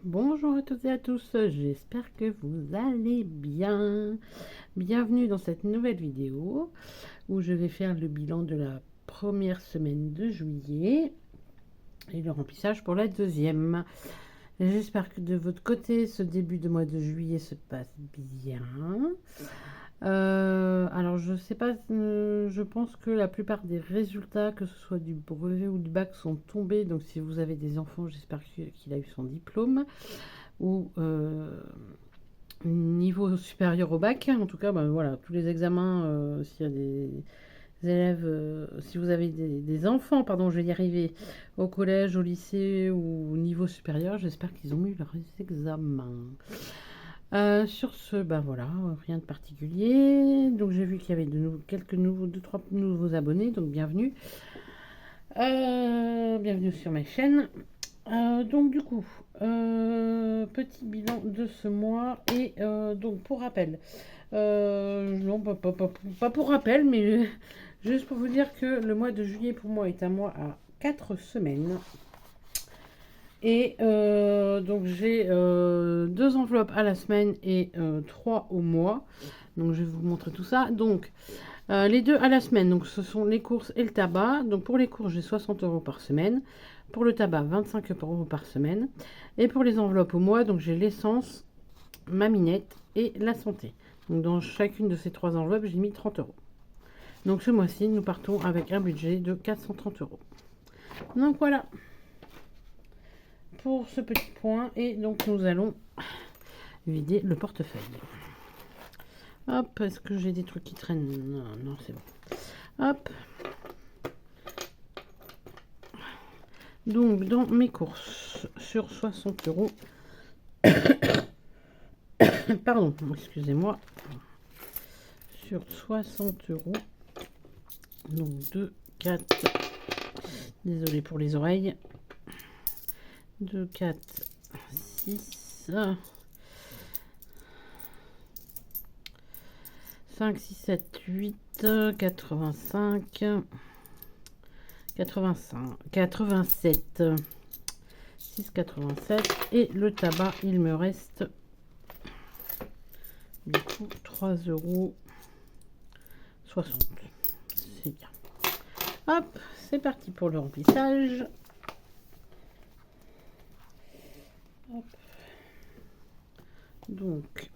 Bonjour à toutes et à tous, j'espère que vous allez bien. Bienvenue dans cette nouvelle vidéo où je vais faire le bilan de la première semaine de juillet et le remplissage pour la deuxième. J'espère que de votre côté, ce début de mois de juillet se passe bien. Alors je sais pas, je pense que la plupart des résultats, que ce soit du brevet ou du bac, sont tombés. Donc si vous avez des enfants, j'espère qu'il a eu son diplôme ou niveau supérieur au bac. En tout cas, ben, voilà, tous les examens, s'il y a des élèves, si vous avez des enfants, pardon, je vais y arriver, au collège, au lycée ou au niveau supérieur, j'espère qu'ils ont eu leurs examens. Sur ce, ben voilà, rien de particulier. Donc j'ai vu qu'il y avait quelques nouveaux, 2-3 nouveaux abonnés, donc bienvenue. Bienvenue sur ma chaîne. Donc du coup, petit bilan de ce mois et donc pour rappel, non pas pour rappel, mais juste pour vous dire que le mois de juillet pour moi est un mois à 4 semaines. Et donc j'ai 2 enveloppes à la semaine et 3 au mois. Donc je vais vous montrer tout ça. Donc les 2 à la semaine, donc ce sont les courses et le tabac. Donc pour les courses, j'ai 60 € par semaine. Pour le tabac, 25 € par semaine. Et pour les enveloppes au mois, donc j'ai l'essence, ma minette et la santé. Donc dans chacune de ces 3 enveloppes, j'ai mis 30 €. Donc ce mois-ci, nous partons avec un budget de 430 €. Donc voilà pour ce petit point. Et donc nous allons vider le portefeuille. Hop, est-ce que j'ai des trucs qui traînent? Non, non, c'est bon. Hop. Donc, dans mes courses, sur 60 €, pardon, excusez-moi, sur 60 €, donc 2, 4, désolé pour les oreilles, 2, 4, 6, 5, 6, 7, 8, 85, 85, 87, 6, 87, et le tabac, il me reste du coup 3,60 €. C'est bien. Hop, c'est parti pour le remplissage. Hop. Donc,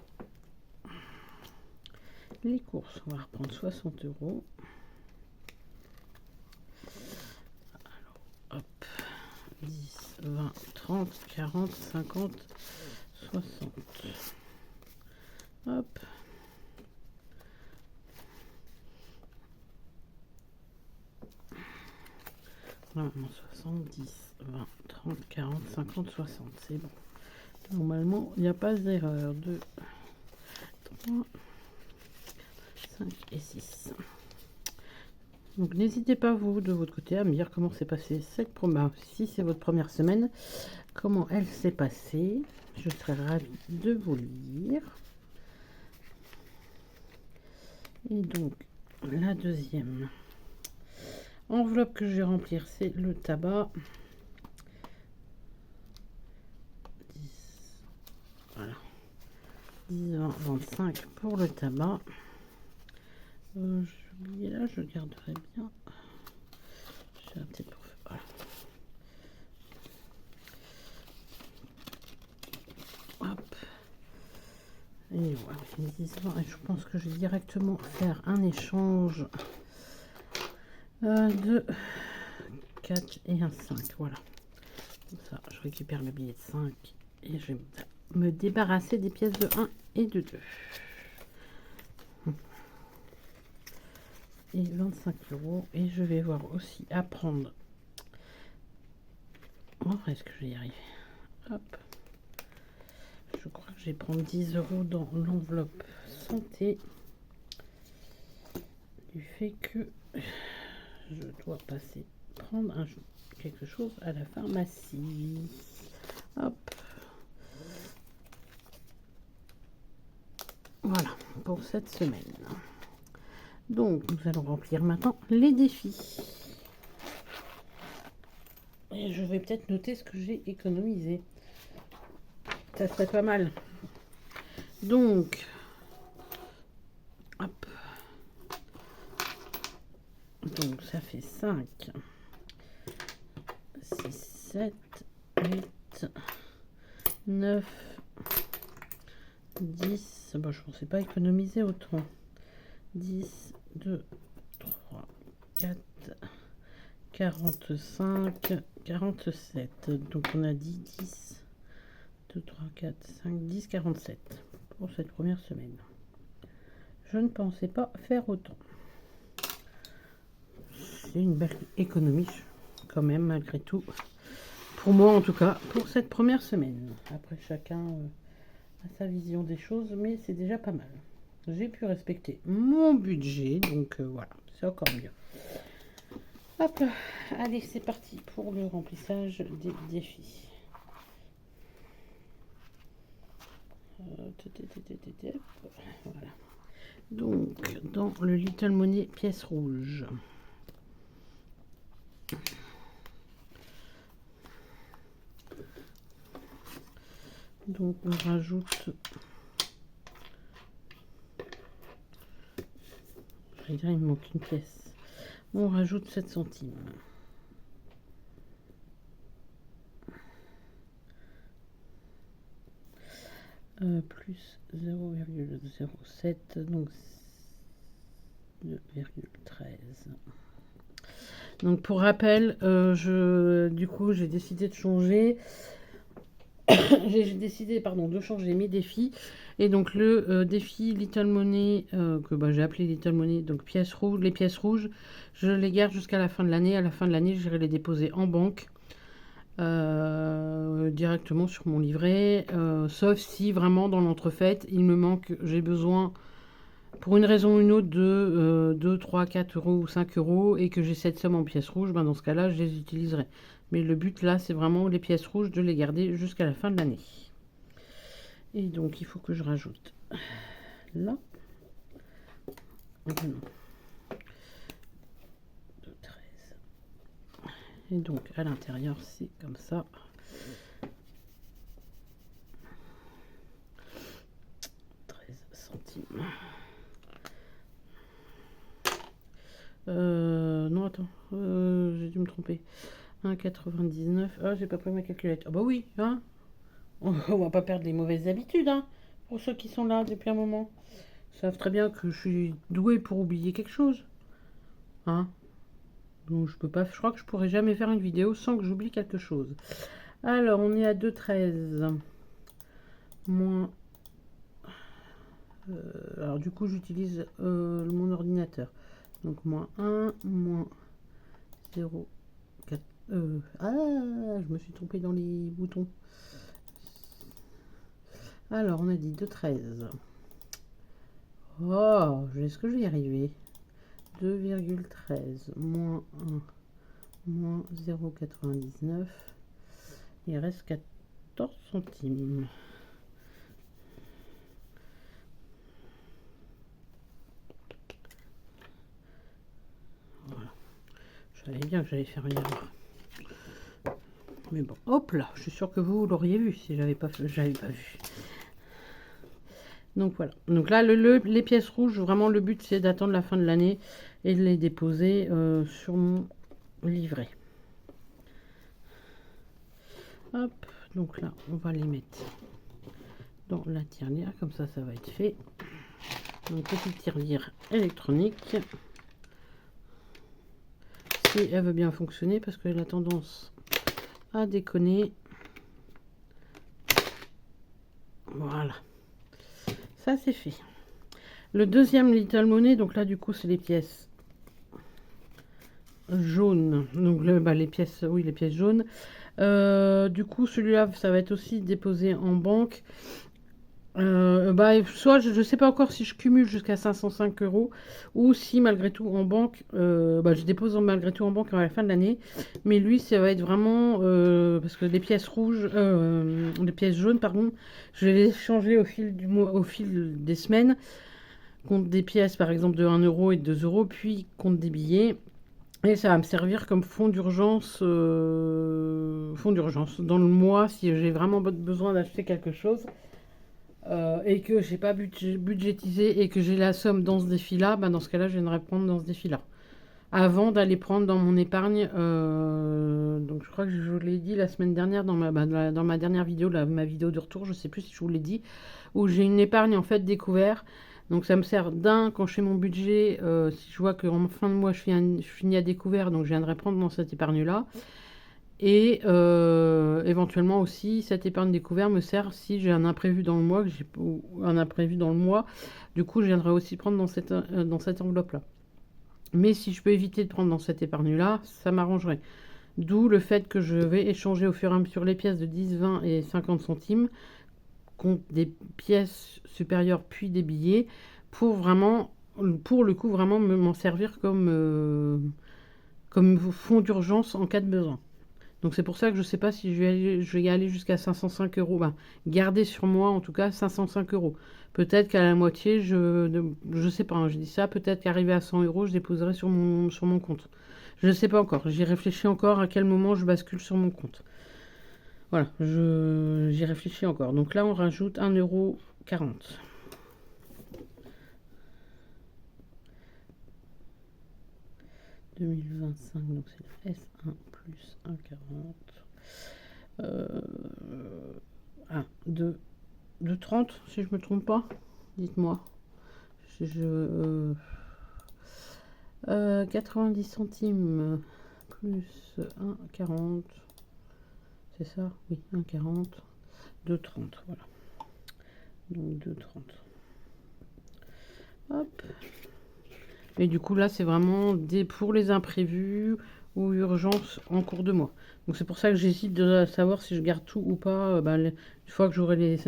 les courses, on va reprendre 60 €. Alors, hop, 10, 20, 30, 40, 50, 60. Hop. Normalement 70, 20, 30, 40, 50, 60. C'est bon. Normalement, il n'y a pas d'erreur. 2, 3, 5 et 6. Donc n'hésitez pas, vous, de votre côté, à me dire comment s'est passée cette première. Si c'est votre première semaine, comment elle s'est passée. Je serais ravie de vous lire. Et donc, la deuxième enveloppe que je vais remplir, c'est le tabac. 10, voilà. 10, 20, 25 pour le tabac. J'ai oublié là, je garderai bien. J'ai peut-être pour faire. Voilà. Hop. Et voilà, 10, 20. Et je pense que je vais directement faire un échange de 4 et un 5. Voilà. Comme ça, je récupère le billet de 5 et je vais me débarrasser des pièces de 1 et de 2. Et 25 €. Et je vais voir aussi à prendre. En vrai, est-ce que je vais y arriver? Hop. Je crois que je vais prendre 10 € dans l'enveloppe santé. Du fait que je dois passer prendre quelque chose à la pharmacie. Hop. Voilà pour cette semaine. Donc nous allons remplir maintenant les défis. Et je vais peut-être noter ce que j'ai économisé. Ça serait pas mal. Donc, hop. Donc, ça fait 5, 6, 7, 8, 9, 10. Bon, je pensais pas économiser autant. 10, 2, 3, 4, 45, 47. Donc, on a dit 10, 2, 3, 4, 5, 10, 47 pour cette première semaine. Je ne pensais pas faire autant. C'est une belle économie quand même, malgré tout. Pour moi, en tout cas, pour cette première semaine. Après, chacun a sa vision des choses, mais c'est déjà pas mal. J'ai pu respecter mon budget, donc voilà, c'est encore mieux. Hop là, allez, c'est parti pour le remplissage des défis. Voilà. Donc, dans le Little Money pièce rouge. Donc, on rajoute... Je vais dire, il me manque une pièce. On rajoute 7 centimes. Plus 0,07, donc 2,13. Donc pour rappel, du coup j'ai décidé de changer. J'ai décidé de changer mes défis. Et donc le défi Little Money, que j'ai appelé Little Money, donc pièces rouges, les pièces rouges, je les garde jusqu'à la fin de l'année. À la fin de l'année, j'irai les déposer en banque. Directement sur mon livret, sauf si vraiment dans l'entrefaite il me manque, j'ai besoin pour une raison ou une autre de 2, 3, 4 euros ou 5 euros et que j'ai cette somme en pièces rouges, dans ce cas là je les utiliserai, mais le but là c'est vraiment les pièces rouges de les garder jusqu'à la fin de l'année. Et donc il faut que je rajoute là et donc à l'intérieur c'est comme ça. 13 centimes. Non attends, j'ai dû me tromper. 1,99. Ah, j'ai pas pris ma calculette. Ah bah oui, hein. On va pas perdre les mauvaises habitudes, hein. Pour ceux qui sont là depuis un moment. Ils savent très bien que je suis douée pour oublier quelque chose. Hein. Donc je peux pas, je crois que je pourrais jamais faire une vidéo sans que j'oublie quelque chose. Alors on est à 2,13 moins. Alors du coup j'utilise mon ordinateur. Donc moins 1, moins 0, 4. Ah, je me suis trompée dans les boutons. Alors on a dit 2,13. Oh, est-ce que je vais y arriver? 2,13 moins 1 moins 0,99. Il reste 14 centimes. Voilà. Je savais bien que j'allais faire une erreur. Mais bon, hop là, je suis sûre que vous l'auriez vu si j'avais pas vu. Donc voilà. Donc là, les pièces rouges, vraiment le but c'est d'attendre la fin de l'année et de les déposer sur mon livret. Hop, donc là, on va les mettre dans la tirelire, comme ça, ça va être fait. Donc petite tirelire électronique. Si elle veut bien fonctionner, parce qu'elle a tendance à déconner. Voilà. Ça c'est fait. Le deuxième Little Money, donc là du coup c'est les pièces jaunes. Donc les pièces, oui les pièces jaunes. Du coup celui-là ça va être aussi déposé en banque. Soit je sais pas encore si je cumule jusqu'à 505 euros ou si malgré tout en banque, je dépose malgré tout en banque à la fin de l'année. Mais lui, ça va être vraiment parce que les pièces rouges, les pièces jaunes, pardon, je vais les changer au fil du mois, au fil des semaines, contre des pièces par exemple de 1 euro et de 2 euros, puis contre des billets. Et ça va me servir comme fonds d'urgence dans le mois si j'ai vraiment besoin d'acheter quelque chose et que j'ai pas budgétisé et que j'ai la somme dans ce défi-là, bah dans ce cas-là, je viendrai prendre dans ce défi-là. Avant d'aller prendre dans mon épargne, donc je crois que je vous l'ai dit la semaine dernière dans ma dernière vidéo, ma vidéo de retour, je sais plus si je vous l'ai dit, où j'ai une épargne en fait découvert. Donc ça me sert quand je fais mon budget, si je vois qu'en fin de mois je finis à découvert, donc je viendrai prendre dans cette épargne-là. Et éventuellement aussi, cette épargne découvert me sert si j'ai un imprévu dans le mois, ou un imprévu dans le mois. Du coup, je viendrai aussi prendre dans cette enveloppe-là. Mais si je peux éviter de prendre dans cette épargne-là, ça m'arrangerait. D'où le fait que je vais échanger au fur et à mesure les pièces de 10, 20 et 50 centimes contre des pièces supérieures puis des billets pour le coup, vraiment m'en servir comme fonds d'urgence en cas de besoin. Donc c'est pour ça que je ne sais pas si je vais y aller jusqu'à 505 euros. Ben, garder sur moi en tout cas 505 euros. Peut-être qu'à la moitié, je sais pas, hein, je dis ça, peut-être qu'arrivé à 100 euros, je déposerai sur mon compte. Je ne sais pas encore, j'y réfléchis encore à quel moment je bascule sur mon compte. Voilà, j'y réfléchis encore. Donc là, on rajoute 1,40 €. 2025, donc c'est le S1 plus 1,40. 2,30 si je me trompe pas. Dites-moi. 90 centimes plus 1,40. C'est ça? Oui, 1,40. 2,30, voilà. Donc 2,30. Hop. Et du coup, là, c'est vraiment pour les imprévus ou urgences en cours de mois. Donc c'est pour ça que j'hésite de savoir si je garde tout ou pas. Une fois que j'aurai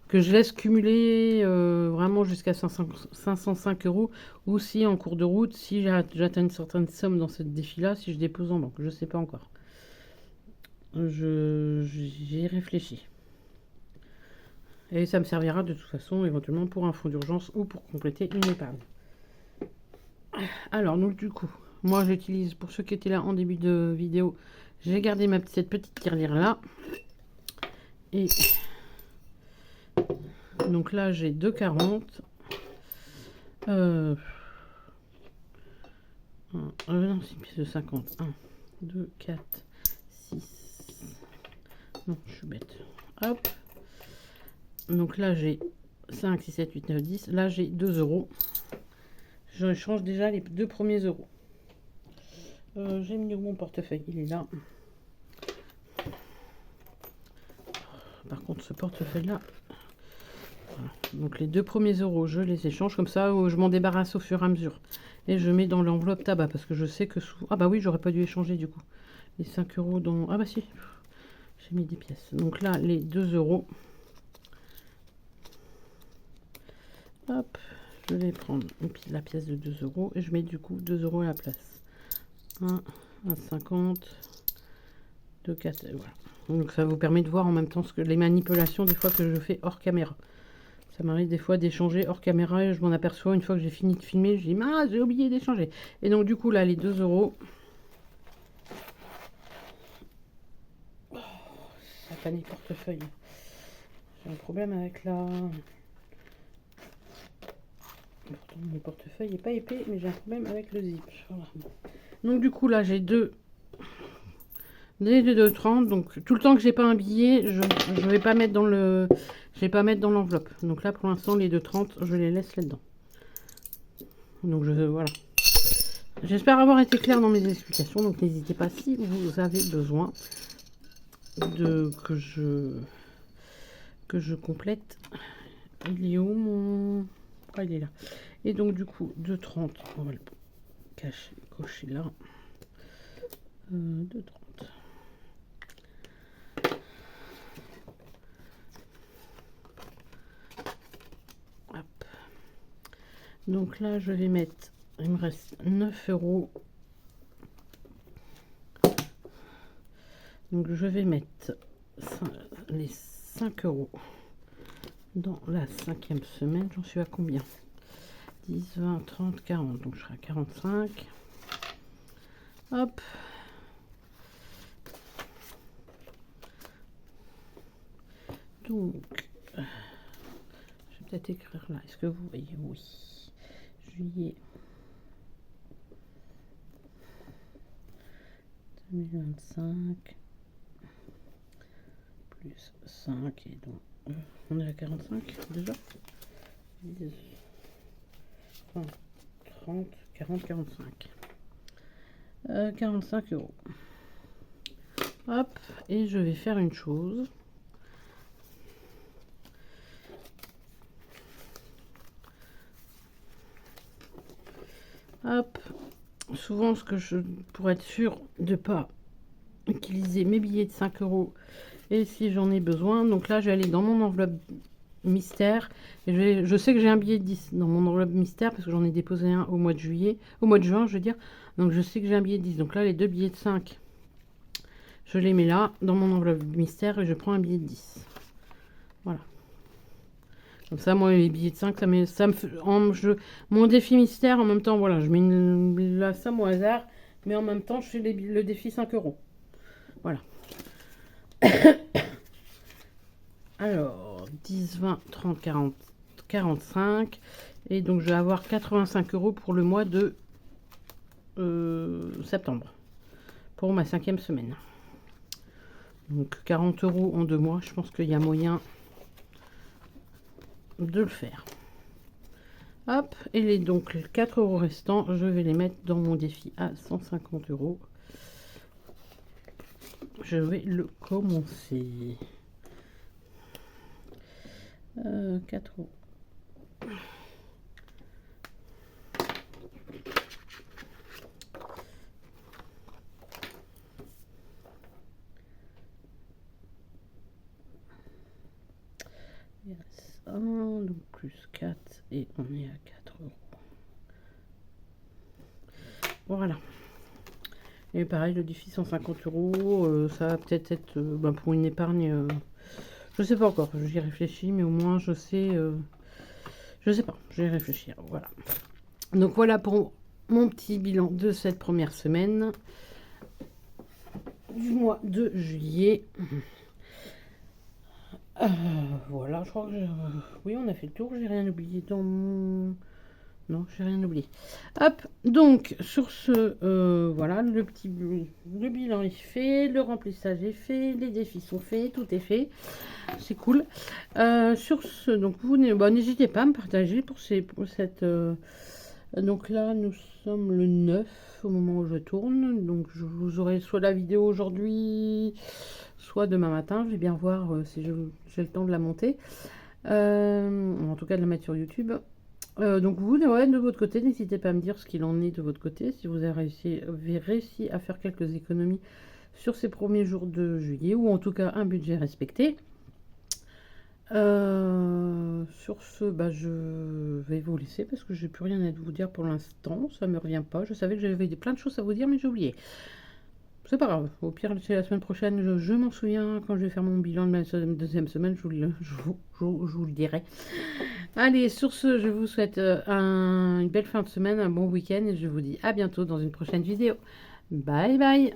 que je laisse cumuler vraiment jusqu'à 505 euros, ou si en cours de route, si j'atteins une certaine somme dans cette défi-là, si je dépose en banque. Je ne sais pas encore. J'y réfléchis. Et ça me servira de toute façon éventuellement pour un fonds d'urgence ou pour compléter une épargne. Alors, donc du coup, moi j'utilise, pour ceux qui étaient là en début de vidéo, j'ai gardé cette petite tirelire là. Et donc là, j'ai 2,40. Non, c'est une pièce de 50. 1, 2, 4, 6. Non, je suis bête. Hop. Donc là, j'ai 5, 6, 7, 8, 9, 10. Là, j'ai 2 euros. Je change déjà les 2 premiers euros. J'ai mis mon portefeuille, il est là. Par contre, ce portefeuille-là, voilà. Donc les 2 premiers euros, je les échange comme ça, je m'en débarrasse au fur et à mesure. Et je mets dans l'enveloppe tabac, parce que je sais que ah bah oui, j'aurais pas dû échanger du coup. Les 5 euros dans... Ah bah si, j'ai mis des pièces. Donc là, les 2 euros. Hop, je vais prendre la pièce de 2 euros et je mets du coup 2 euros à la place. 1, 1,50, 2,4, voilà. Donc ça vous permet de voir en même temps les manipulations des fois que je fais hors caméra. Ça m'arrive des fois d'échanger hors caméra et je m'en aperçois une fois que j'ai fini de filmer, je dis ah j'ai oublié d'échanger. Et donc du coup là les 2 euros. Oh, ça panique portefeuille. J'ai un problème avec Pourtant, mon portefeuille n'est pas épais, mais j'ai un problème avec le zip. Voilà. Donc du coup là j'ai les 2,30. Donc tout le temps que j'ai pas un billet, je vais pas mettre dans l'enveloppe. Donc là pour l'instant les 2,30, je les laisse là-dedans. Donc voilà. J'espère avoir été claire dans mes explications. Donc n'hésitez pas si vous avez besoin que je complète. Il est où mon... Ah, il est là. Et donc du coup 2,30, on va le cocher là. 2,30. Hop. Donc là je vais mettre, il me reste 9 euros. Donc je vais mettre les 5 euros dans la 5e semaine. J'en suis à combien? 10, 20, 30, 40. Donc je serai à 45. Hop. Donc, je vais peut-être écrire là. Est-ce que vous voyez? Oui. Juillet 2025 plus 5 et donc on est à 45 déjà. 10, 20, 30, 40, 45. 45 euros. Hop, et je vais faire une chose. Hop, souvent ce que je, pour être sûr de pas utiliser mes billets de 5 euros et si j'en ai besoin, donc là je vais aller dans mon enveloppe mystère et je sais que j'ai un billet de 10 dans mon enveloppe mystère parce que j'en ai déposé un au mois de juillet, au mois de juin je veux dire, donc je sais que j'ai un billet de 10, donc là les deux billets de 5 je les mets là dans mon enveloppe mystère et je prends un billet de 10. Voilà. Comme ça, moi, les billets de 5, ça me fait, mon défi mystère, en même temps, voilà, je mets la somme au hasard, mais en même temps, je fais le défi 5 euros. Voilà. Alors, 10, 20, 30, 40, 45. Et donc, je vais avoir 85 euros pour le mois de septembre. Pour ma 5e semaine. Donc, 40 euros en 2 mois. Je pense qu'il y a moyen de le faire. Hop, et les donc 4 euros restants, je vais les mettre dans mon défi à 150 euros. Je vais le commencer. 4 euros. Yes. 1, donc plus 4 et on est à 4 euros. Voilà. Et pareil, le défi 150 euros, ça va peut-être être, pour une épargne. Je sais pas encore, j'y réfléchis, mais au moins je sais. Je sais pas, je vais réfléchir. Voilà. Donc voilà pour mon petit bilan de cette première semaine du mois de juillet. Voilà, je crois que oui, on a fait le tour. J'ai rien oublié dans mon. Non, j'ai rien oublié. Hop, donc sur ce, voilà, le bilan est fait, le remplissage est fait, les défis sont faits, tout est fait. C'est cool. Sur ce, donc vous n'hésitez pas à me partager pour cette. Donc là, nous sommes le 9 au moment où je tourne. Donc je vous aurai soit la vidéo aujourd'hui, soit demain matin. Je vais bien voir si j'ai le temps de la monter. En tout cas, de la mettre sur YouTube. Donc vous, ouais, de votre côté, n'hésitez pas à me dire ce qu'il en est de votre côté, si vous avez réussi à faire quelques économies sur ces premiers jours de juillet, ou en tout cas un budget respecté. Sur ce, je vais vous laisser parce que j'ai plus rien à vous dire pour l'instant, ça me revient pas. Je savais que j'avais plein de choses à vous dire, mais j'ai oublié. C'est pas grave, au pire c'est la semaine prochaine, je m'en souviens quand je vais faire mon bilan de ma deuxième semaine, je vous le dirai. Allez, sur ce, je vous souhaite une belle fin de semaine, un bon week-end et je vous dis à bientôt dans une prochaine vidéo. Bye bye.